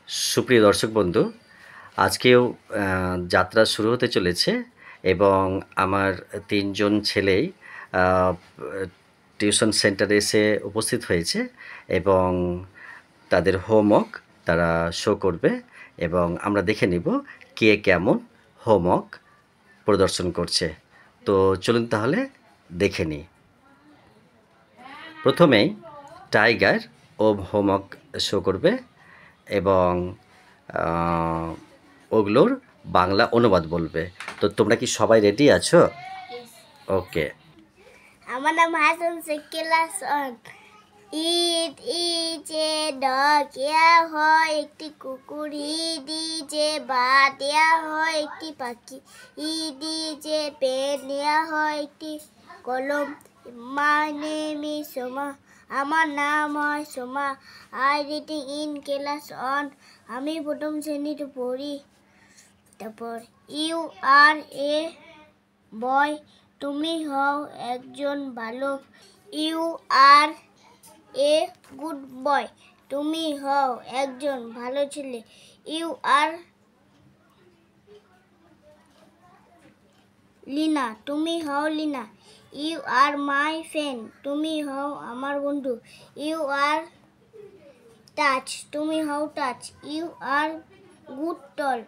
সুপ্রিয় দর্শক বন্ধু, আজকেও যাত্রা শুরু হতে চলেছে এবং আমার ৩ জন ছেলেই টিউশন সেন্টারে এসে উপস্থিত হয়েছে এবং তাদের হোমওয়ার্ক তারা শো করবে এবং আমরা দেখে নিব কে কেমন হোমওয়ার্ক প্রদর্শন করছে। তো চলুন তাহলে দেখে নিই। প্রথমেই টাইগার ও হোমওয়ার্ক শো করবে এবং ওগুলোর বাংলা অনুবাদ বলবে। তো তোমরা কি সবাই রেডি আছো? ওকে। আমার নাম হাসান ক্লাস ওয়ান। ইট ইজে ডগ, ইয়া হয় একটি কুকুর। ইডিজে বাট, ইয়া হয় একটি পাখি। ইডিজে পেন, ইয়া হয় একটি কলম। মাই নেম ইজ সোমা, আমার নাম হয় Soma. I reading in class one, আমি প্রথম শ্রেণীতে পড়ি। তারপর ইউ আর এ বয়, তুমি হও একজন বালক। You R a good boy, তুমি হও একজন ভালো ছেলে। ইউ আর লিনা, তুমি হও Lina. You are my friend, তুমি হও আমার বন্ধু। ইউ আর টাচ, তুমি হও touch. You are good tall,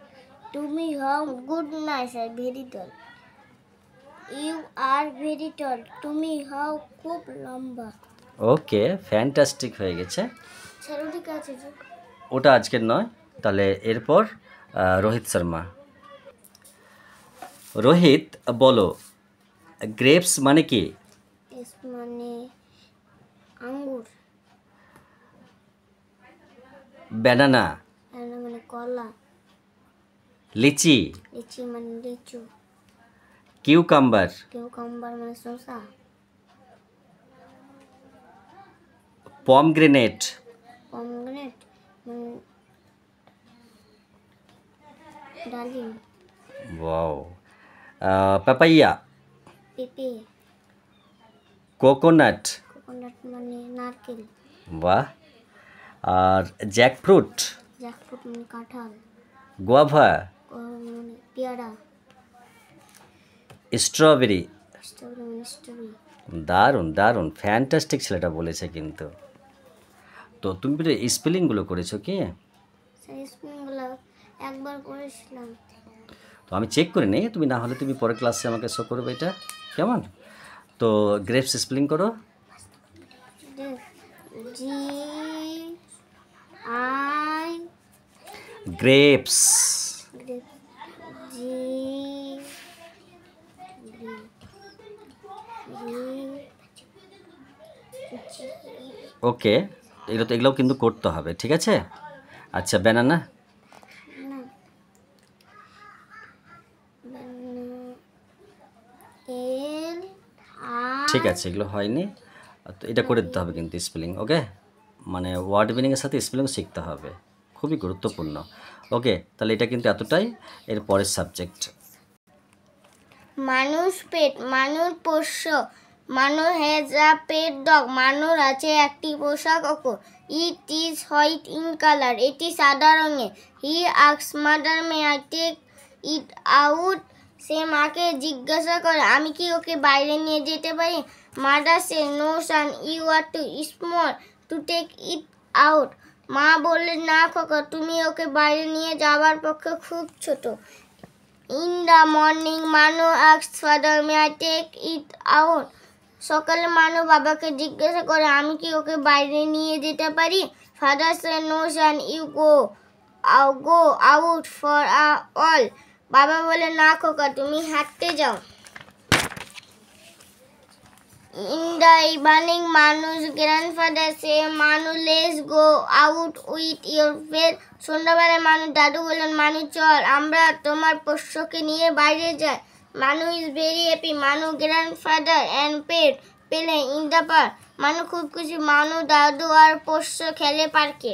তুমি হও গুড নাইস আর very tall. You are very tall, তুমি হও খুব লম্বা। ওকে, ফ্যান্টাস্টিক হয়ে গেছে। ঠিক আছে। ওটা আজকের নয়, তাহলে এরপর রোহিত শর্মা। রোহিত বলো, গ্রেপস মানে কি? মানে আঙ্গুর। ব্যানানা মানে কলা। লিচি মানে লিচু। কিউকাম্বার মানে শসা। পমগ্রেনেট মানে ডালিম। ওয়াও। পাপাইয়া পেঁপে। কোকোনাট মানে নারকেল। বাহ। আর জ্যাকফ্রুট মানে কাঁঠাল। গোয়াভা মানে পেয়ারা। স্ট্রবেরি মানে স্ট্রবেরি। দারুণ দারুণ, ফ্যান্টাস্টিক ছেলেটা বলেছে কিন্তু। তো তুমি স্পেলিংগুলো করেছো কি? স্পেলিংগুলো একবার করেছিলাম। তো আমি চেক করে নিই, তুমি না হলে তুমি পরের ক্লাসে আমাকে শো করবে এটা, কেমন? তো গ্রেপস স্পেলিং করো। G I grapes. জি ওকে, এগুলোও কিন্তু করতে হবে, ঠিক আছে? আচ্ছা, ব্যানানা। ঠিক আছে, এগুলো হয়নি, তো এটা করে দিতে হবে কিন্তু স্পেলিং। ওকে, মানে ওয়ার্ড মিনিংয়ের সাথে স্পেলিং শিখতে হবে, খুবই গুরুত্বপূর্ণ। ওকে, তাহলে এটা কিন্তু এতটাই। এর পরের সাবজেক্ট। মানুষ পেট, মানুষ পোষ্য। মানুষ হ্যাজ আ পেট ডগ, মানুষ আছে একটি পোষা কুকুর। It is white in colour, এটি সাদা রঙের। He asks mother, may I take it out, সে মাকে জিজ্ঞাসা করে আমি কি ওকে বাইরে নিয়ে যেতে পারি। Mother says no son, you are too small to take it out, মা বললেন না খোকা, তুমি ওকে বাইরে নিয়ে যাওয়ার পক্ষে খুব ছোট। In the morning Manu asks father, may I take it out, সকালে মানু বাবাকে জিজ্ঞাসা করে আমি কি ওকে বাইরে নিয়ে যেতে পারি। Father says no son, you go out for a walk, বাবা বলে না খোকা, তুমি হাঁটতে যাও। ইন দ্য ইভিনিং মানুষ grandfather says Manu let's go out with your pet, সন্ধ্যাবেলায় মানুষ দাদু বললেন মানু চল আমরা তোমার পোষ্যকে নিয়ে বাইরে যাই। মানু ইজ ভেরি হ্যাপি, মানু গ্র্যান্ডফাদার অ্যান্ড পেট পেলে ইন দ্য পার্ক, মানু খুব খুশি, মানু দাদু আর পোষ্য খেলে পার্কে।